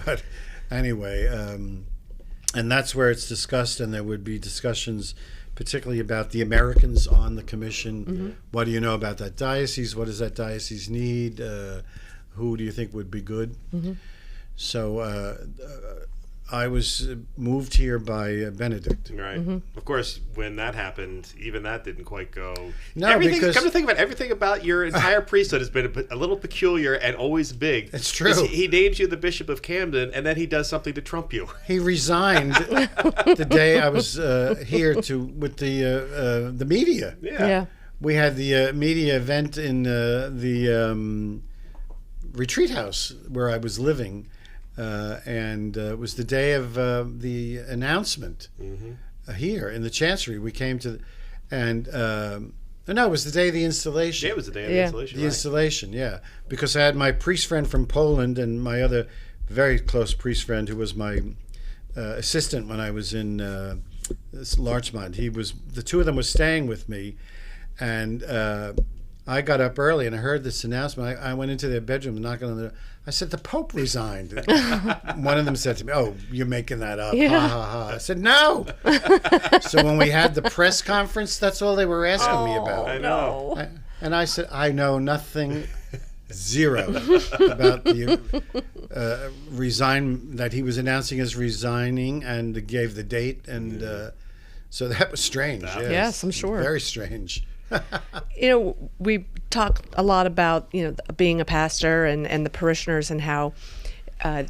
Speaker 3: But anyway, and that's where it's discussed, and there would be discussions particularly about the Americans on the commission. What do you know about that diocese? What does that diocese need? Who do you think would be good? So I was moved here by Benedict.
Speaker 2: Right. Of course, when that happened, even that didn't quite go.
Speaker 3: No, because
Speaker 2: come to think about it, everything about your entire priesthood has been a little peculiar and always big.
Speaker 3: It's true.
Speaker 2: He names you the Bishop of Camden, and then he does something to trump you.
Speaker 3: He resigned the day I was here with the media.
Speaker 2: Yeah.
Speaker 3: We had the media event in the retreat house where I was living. And it was the day of the announcement here in the Chancery. We came to, no, it was the day of the installation.
Speaker 2: Yeah, it was the day of the installation.
Speaker 3: The installation, yeah. Because I had my priest friend from Poland and my other very close priest friend who was my assistant when I was in Larchmont. The two of them were staying with me, and I got up early and I heard this announcement. I went into their bedroom and knocked on the door. I said, the Pope resigned. One of them said to me, "Oh, you're making that up." Ha, ha, ha. I said, "No." So when we had the press conference, that's all they were asking me about.
Speaker 2: I know.
Speaker 3: And I said, I know nothing, zero, about the that he was announcing his resigning and gave the date. And so that was strange.
Speaker 4: Yes, I'm sure.
Speaker 3: Very strange.
Speaker 4: We talk a lot about, being a pastor and the parishioners and how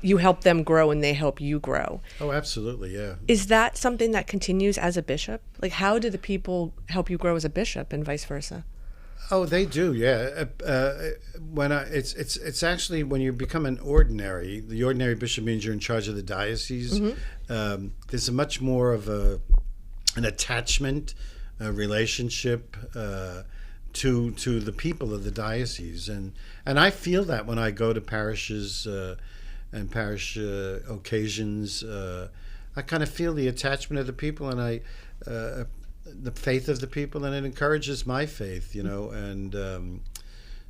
Speaker 4: you help them grow and they help you grow.
Speaker 3: Oh, absolutely, yeah. Is
Speaker 4: that something that continues as a bishop? Like, how do the people help you grow as a bishop and vice versa?
Speaker 3: Oh, they do, yeah. It's actually when you become the ordinary bishop means you're in charge of the diocese. There's a much more of an attachment, a relationship to the people of the diocese, and I feel that when I go to parishes and parish occasions, I kind of feel the attachment of the people, and the faith of the people, and it encourages my faith, and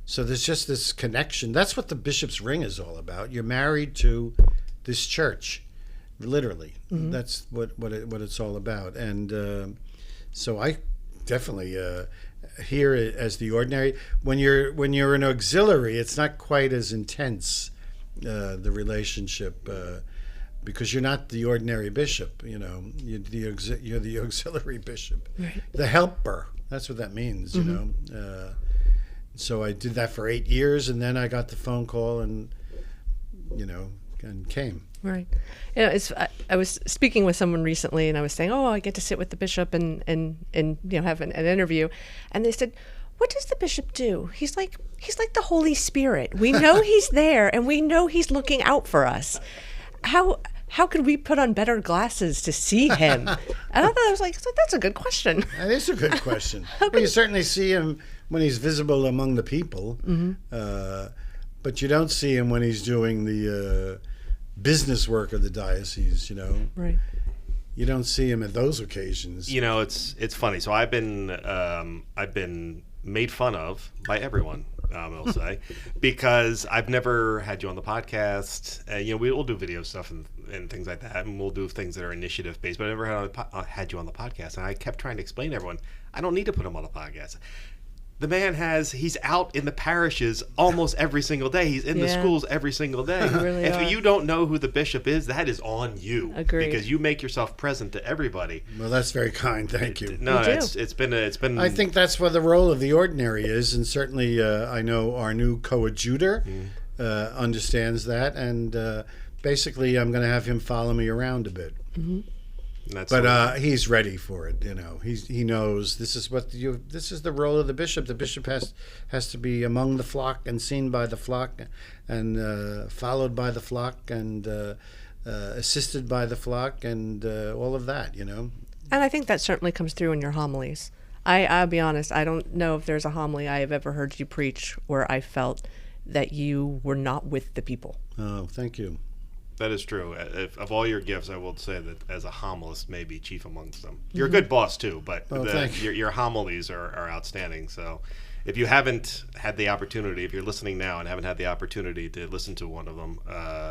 Speaker 3: so there's just this connection. That's what the bishop's ring is all about. You're married to this church, literally. That's what it's all about, and so I definitely here as the ordinary. When you're an auxiliary, it's not quite as intense, the relationship, because you're not the ordinary bishop. You're the auxiliary bishop, right. The helper. That's what that means. So I did that for 8 years, and then I got the phone call, and came.
Speaker 4: Right. I was speaking with someone recently, and I was saying, I get to sit with the bishop and have an interview, and they said, "What does the bishop do?" He's like the Holy Spirit. We know he's there, and we know he's looking out for us. How could we put on better glasses to see him? And I thought I was like, that's a good question.
Speaker 3: That is a good question. Well, you certainly see him when he's visible among the people, but you don't see him when he's doing the business work of the diocese,
Speaker 4: Right.
Speaker 3: You don't see him at those occasions.
Speaker 2: It's funny. So I've been made fun of by everyone, I'll say, because I've never had you on the podcast. We will do video stuff and things like that, and we'll do things that are initiative based. But I never had you on the podcast, and I kept trying to explain to everyone, I don't need to put him on the podcast. The man he's out in the parishes almost every single day. He's in the schools every single day.
Speaker 4: Really
Speaker 2: if
Speaker 4: are.
Speaker 2: you don't know who the bishop is, that is on you.
Speaker 4: Agreed.
Speaker 2: Because you make yourself present to everybody.
Speaker 3: Well, that's very kind. Thank you.
Speaker 2: No,
Speaker 4: You do.
Speaker 2: it's been.
Speaker 3: I think that's what the role of the ordinary is, and certainly I know our new coadjutor understands that, and basically I'm going to have him follow me around a bit.
Speaker 4: Mm-hmm.
Speaker 3: But he's ready for it. He knows this is this is the role of the bishop. The bishop has to be among the flock and seen by the flock, and followed by the flock, and assisted by the flock, and all of that.
Speaker 4: And I think that certainly comes through in your homilies. I'll be honest, I don't know if there's a homily I have ever heard you preach where I felt that you were not with the people.
Speaker 3: Oh, thank you.
Speaker 2: That is true. Of all your gifts, I will say that as a homilist, may be chief amongst them. You're a good boss too, but your homilies are outstanding. So, if you haven't had the opportunity, if you're listening now and haven't had the opportunity to listen to one of them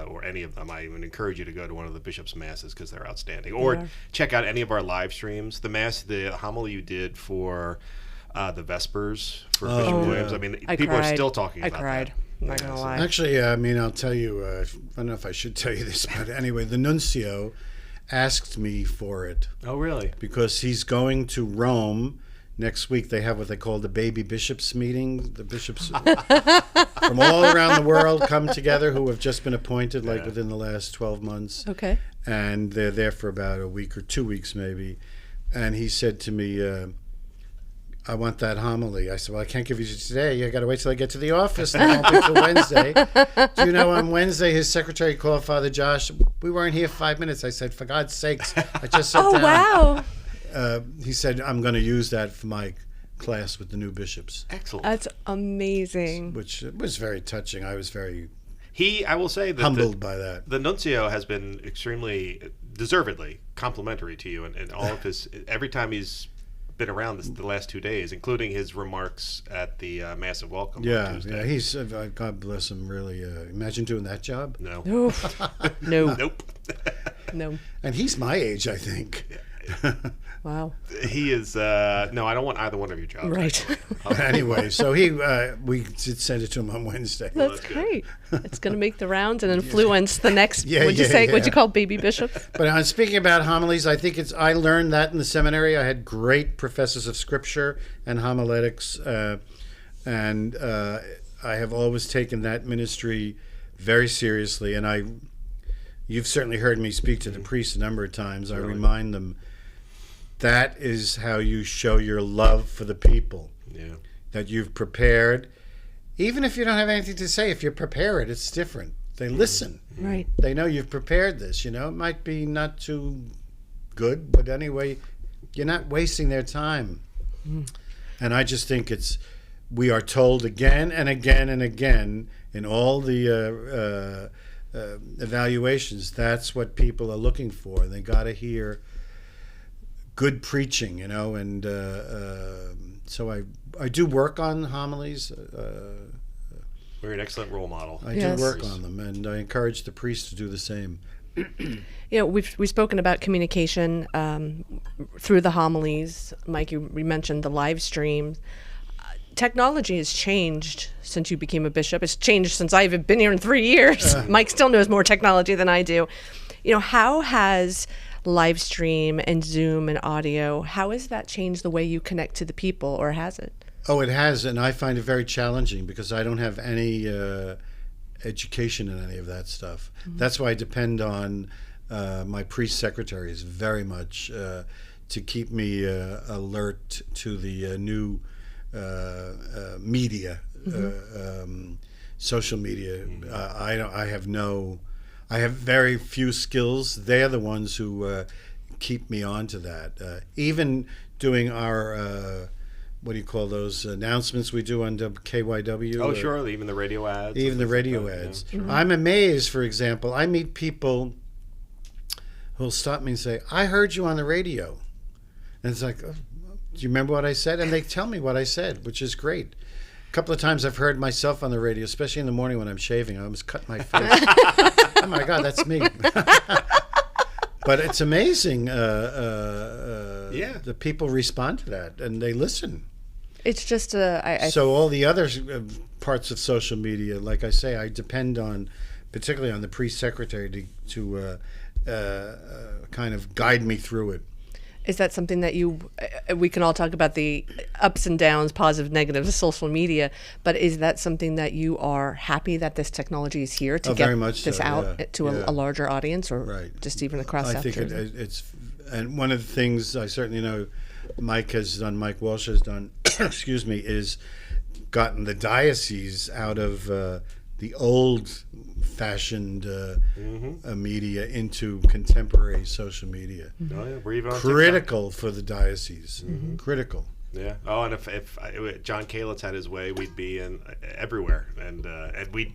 Speaker 2: or any of them, I would encourage you to go to one of the bishop's masses because they're outstanding. Or check out any of our live streams. The homily you did for the Vespers for Bishop Williams. I mean, people are still talking about that.
Speaker 4: I cried. I'm not going to lie.
Speaker 3: Actually, I'll tell you, I don't know if I should tell you this, but anyway, the nuncio asked me for it.
Speaker 2: Oh, really?
Speaker 3: Because he's going to Rome next week. They have what they call the baby bishops meeting. The bishops from all around the world come together who have just been appointed within the last 12 months.
Speaker 4: Okay.
Speaker 3: And they're there for about a week or 2 weeks maybe. And he said to me, I want that homily. I said, well, I can't give you today. I got to wait till I get to the office. And it won't be till Wednesday. Do you know, on Wednesday, his secretary called Father Josh. We weren't here 5 minutes. I said, for God's sakes, I just sat down.
Speaker 4: Oh, wow.
Speaker 3: He said, I'm going to use that for my class with the new bishops.
Speaker 2: Excellent.
Speaker 4: That's amazing.
Speaker 3: Which was very touching. I was very
Speaker 2: I will say that
Speaker 3: humbled by that.
Speaker 2: The nuncio has been extremely, deservedly complimentary to you, and all of his, every time he's been around the last 2 days, including his remarks at the massive welcome.
Speaker 3: Yeah, he's God bless him. Really, imagine doing that job.
Speaker 2: No,
Speaker 4: No.
Speaker 2: nope.
Speaker 4: No.
Speaker 3: And he's my age, I think.
Speaker 4: Wow.
Speaker 2: He is. No, I don't want either one of your jobs.
Speaker 4: Right.
Speaker 3: Anyway, so we did send it to him on Wednesday.
Speaker 4: That's great. It's going to make the rounds and influence the next.
Speaker 3: Yeah,
Speaker 4: What'd you call baby bishop?
Speaker 3: But speaking about homilies, I think I learned that in the seminary. I had great professors of scripture and homiletics, and I have always taken that ministry very seriously. And you've certainly heard me speak to the priests a number of times. I remind them that is how you show your love for the people.
Speaker 2: Yeah.
Speaker 3: That you've prepared. Even if you don't have anything to say, if you prepare it, it's different. They listen.
Speaker 4: Right.
Speaker 3: They know you've prepared this. It might be not too good, but anyway, you're not wasting their time. And I just think we are told again and again and again in all the evaluations, that's what people are looking for. They got to hear good preaching, and so I do work on homilies.
Speaker 2: We're an excellent role model.
Speaker 3: I do work on them, and I encourage the priests to do the same.
Speaker 4: We've spoken about communication through the homilies. Mike, we mentioned the live stream. Technology has changed since you became a bishop. It's changed since I've been here in 3 years. Mike still knows more technology than I do. How has live stream and Zoom and audio, how has that changed the way you connect to the people, or has it?
Speaker 3: Oh, it has, and I find it very challenging because I don't have any education in any of that stuff. Mm-hmm. That's why I depend on my priest secretaries very much to keep me alert to the new media, social media. I have very few skills. They're the ones who keep me on to that. Even doing our what do you call those announcements we do on KYW?
Speaker 2: Oh, sure. Even the radio ads.
Speaker 3: Even the radio ads. Yeah, sure. I'm amazed, for example, I meet people who'll stop me and say, I heard you on the radio. And it's like, oh, do you remember what I said? And they tell me what I said, which is great. A couple of times I've heard myself on the radio, especially in the morning when I'm shaving. I almost cut my face. Oh, my God, that's me. But it's amazing. The people respond to that, and they listen.
Speaker 4: It's just
Speaker 3: so all the other parts of social media, like I say, I depend on, particularly on the priest secretary to kind of guide me through it.
Speaker 4: Is that something that we can all talk about the ups and downs, positive, negatives of social media, but is that something that you are happy that this technology is here to get this out to a larger audience, or just even across South Jersey? I think it's, and one of the things I certainly know Mike Walsh has done, excuse me, is gotten the diocese out of the old-fashioned media into contemporary social media.
Speaker 2: Oh, yeah. We're even on
Speaker 3: critical for the diocese. Critical.
Speaker 2: Yeah. Oh, and if John Kalitz had his way, we'd be everywhere, and we'd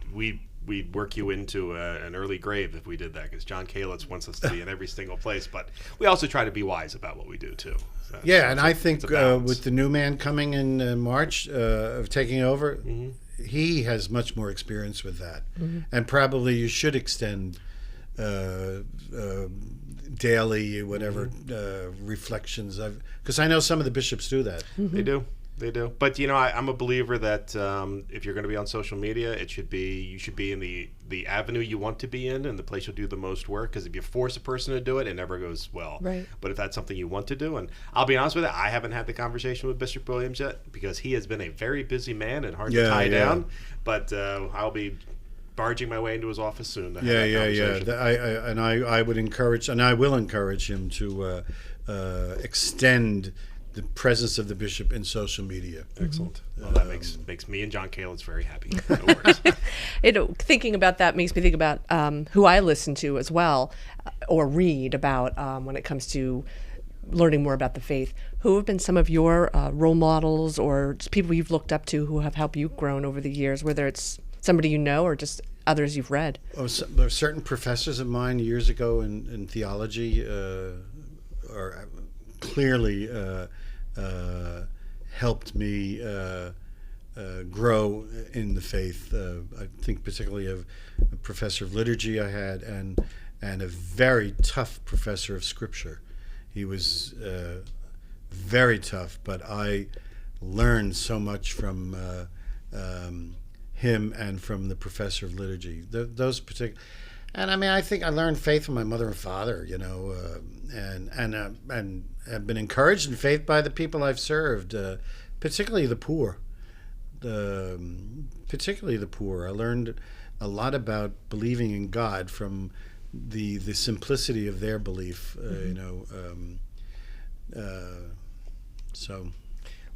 Speaker 2: work you into an early grave if we did that, because John Kalitz wants us to be in every single place. But we also try to be wise about what we do too. So, and
Speaker 3: I think with the new man coming in March of taking over. He has much more experience with that, and probably you should extend daily reflections, because I know some of the bishops do that.
Speaker 2: They do. But I'm a believer that if you're going to be on social media, you should be in the avenue you want to be in and the place you'll do the most work. Because if you force a person to do it, it never goes well.
Speaker 4: Right.
Speaker 2: But if that's something you want to do, and I'll be honest with you, I haven't had the conversation with Bishop Williams yet, because he has been a very busy man and hard to tie down. But I'll be barging my way into his office soon. I would encourage, and I will encourage him to extend the presence of the bishop in social media.
Speaker 3: Excellent.
Speaker 2: Well, that makes me and John Kalitz very happy. No worries.
Speaker 4: Thinking about that makes me think about who I listen to as well, or read about when it comes to learning more about the faith. Who have been some of your role models or people you've looked up to who have helped you grow over the years, whether it's somebody you know or just others you've read?
Speaker 3: There are certain professors of mine years ago in theology are clearly helped me grow in the faith. I think particularly of a professor of liturgy I had, and a very tough professor of scripture. He was very tough, but I learned so much from him and from the professor of liturgy. Those particular, and I mean, I think I learned faith from my mother and father, and have been encouraged in faith by the people I've served, particularly the poor. Particularly the poor. I learned a lot about believing in God from the simplicity of their belief. So.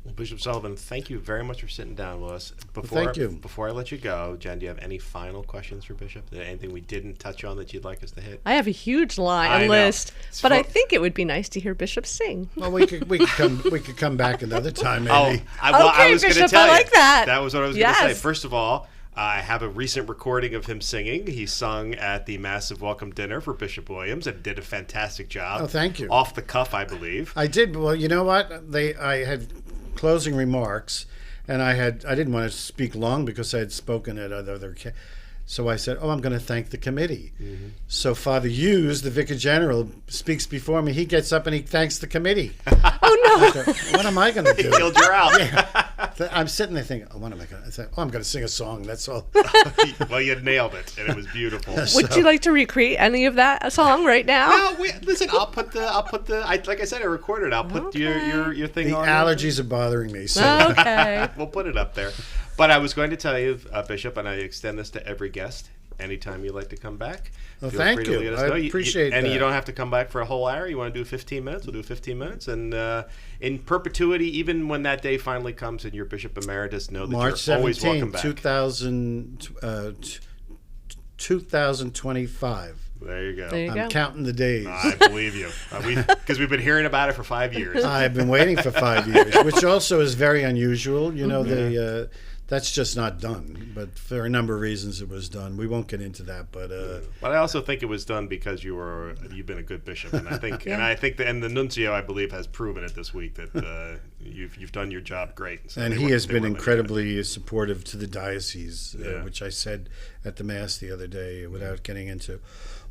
Speaker 2: Well, Bishop Sullivan, thank you very much for sitting down with us.
Speaker 3: Thank you.
Speaker 2: Before I let you go, Jen, do you have any final questions for Bishop? Is there anything we didn't touch on that you'd like us to hit?
Speaker 4: I have a huge list, but I think it would be nice to hear Bishop sing.
Speaker 3: Well, we could come back another time, maybe.
Speaker 2: I was going to tell
Speaker 4: you. I like that.
Speaker 2: That was what I was going to say. First of all, I have a recent recording of him singing. He sung at the massive welcome dinner for Bishop Williams and did a fantastic job.
Speaker 3: Oh, thank you.
Speaker 2: Off the cuff, I believe.
Speaker 3: I did. Well, you know what? I had closing remarks, and I didn't want to speak long because I had spoken at other. So I said, I'm going to thank the committee. Mm-hmm. So Father Hughes, the Vicar General, speaks before me. He gets up and he thanks the committee.
Speaker 4: Oh, no.
Speaker 3: What am I going to do?
Speaker 2: He killed you out.
Speaker 3: Yeah. I'm sitting there thinking, what am I going to say? I'm going to sing a song, that's all.
Speaker 2: Well, you nailed it, and it was beautiful.
Speaker 4: Would you like to recreate any of that song right now?
Speaker 2: No, listen, I'll put the like I said, I recorded. I'll put your thing on.
Speaker 3: The allergies are bothering me. So.
Speaker 4: Okay.
Speaker 2: We'll put it up there. But I was going to tell you, Bishop, and I extend this to every guest, anytime you'd like to come back.
Speaker 3: Well, thank you. I appreciate that.
Speaker 2: And you don't have to come back for a whole hour. You want to do 15 minutes? We'll do 15 minutes. And in perpetuity, even when that day finally comes and you're Bishop Emeritus, know that
Speaker 3: March
Speaker 2: you're always welcome
Speaker 3: 17,
Speaker 2: back.
Speaker 3: 2025.
Speaker 2: There you go.
Speaker 4: There you
Speaker 3: I'm
Speaker 4: go.
Speaker 3: counting the days.
Speaker 2: I believe you. Because we've been hearing about it for 5 years.
Speaker 3: I've been waiting for 5 years, which also is very unusual. You know, that's just not done. But for a number of reasons, it was done. We won't get into that. But
Speaker 2: I also think it was done because you've been a good bishop, and I think and the nuncio, I believe, has proven it this week that you've done your job great. So
Speaker 3: and he has been incredibly supportive to the diocese, which I said at the Mass the other day, without getting into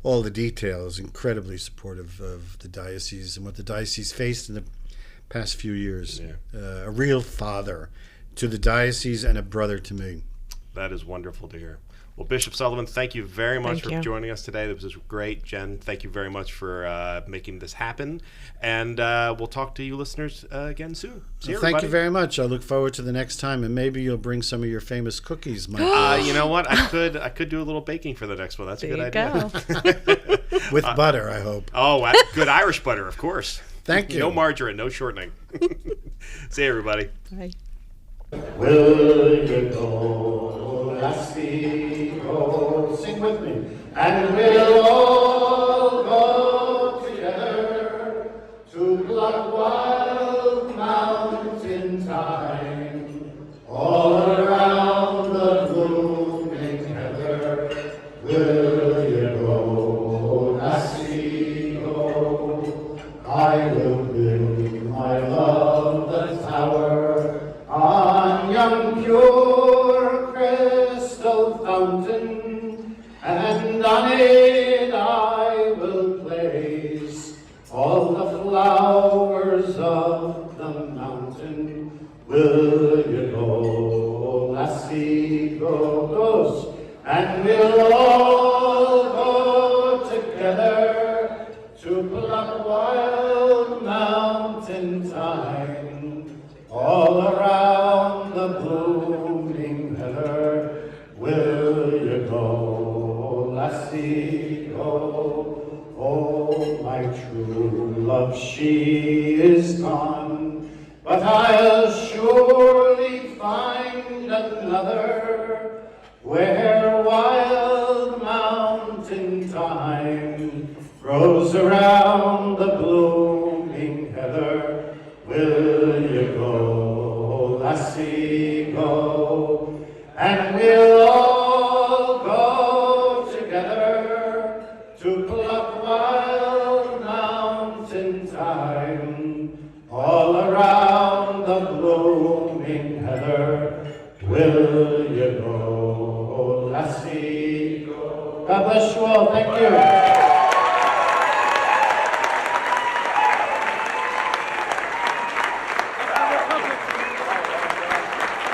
Speaker 3: all the details. Incredibly supportive of the diocese and what the diocese faced in the past few years. A real father to the diocese and a brother to me.
Speaker 2: That is wonderful to hear. Well, Bishop Sullivan, thank you very much for joining us today. This was great. Jen, thank you very much for making this happen. And we'll talk to you listeners again soon. See you, everybody.
Speaker 3: Thank you very much. I look forward to the next time, and maybe you'll bring some of your famous cookies, Mike.
Speaker 2: You know what? I could do a little baking for the next one. That's a good idea.
Speaker 3: With butter, I hope.
Speaker 2: Oh, good Irish butter, of course.
Speaker 3: Thank you.
Speaker 2: No margarine, no shortening. See you, everybody.
Speaker 4: Bye.
Speaker 5: Will you go, lassie, go, sing with me, and we'll all go together to pluck wild mountain thyme, all around the blooming heather. Will you go, lassie, go? I will build my love the tower on young pure crystal fountain, and on it I will place all the flowers of the mountain. Will you go, lassie, go, goes, and we'll all go together to pluck wild mountain thyme, all around the blooming heather. Will you go, lassie, go? Oh, my true love, she is gone, but I'll surely find another, where wild mountain thyme grows around the blooming heather. Will you go, lassie, go? And we'll all go together to pluck wild mountain thyme, all around the blooming heather. Will you go, lassie, go? God bless you all. Thank you.